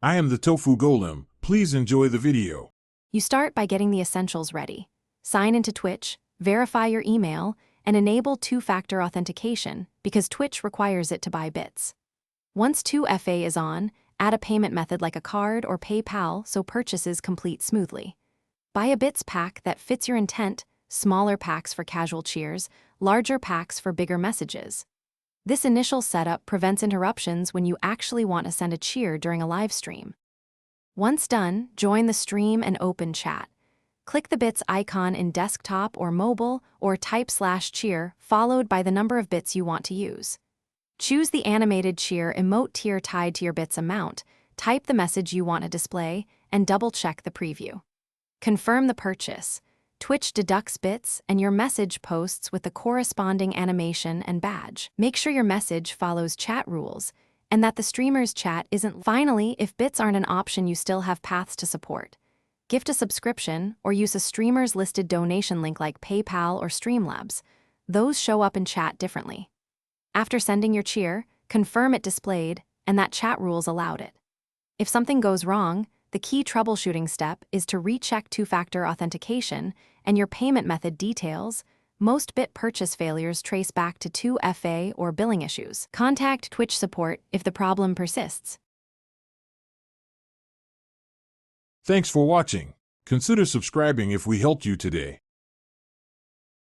I am the Tofu Golem. Please enjoy the video. You start by getting the essentials ready. Sign into Twitch, verify your email, and enable two-factor authentication because Twitch requires it to buy bits. Once 2FA is on, add a payment method like a card or PayPal so purchases complete smoothly. Buy a bits pack that fits your intent, smaller packs for casual cheers, larger packs for bigger messages. This initial setup prevents interruptions when you actually want to send a cheer during a live stream. Once done, join the stream and open chat. Click the bits icon in desktop or mobile or type /cheer followed by the number of bits you want to use. Choose the animated cheer emote tier tied to your bits amount, type the message you want to display, and double-check the preview. Confirm the purchase. Twitch deducts bits and your message posts with the corresponding animation and badge. Make sure your message follows chat rules and that the streamer's chat isn't. Finally, if bits aren't an option, you still have paths to support. Gift a subscription or use a streamer's listed donation link like PayPal or Streamlabs. Those show up in chat differently. After sending your cheer, confirm it displayed and that chat rules allowed it. If something goes wrong, the key troubleshooting step is to recheck two-factor authentication and your payment method details. Most bit purchase failures trace back to 2FA or billing issues. Contact Twitch support if the problem persists. Thanks for watching. Consider subscribing if we helped you today.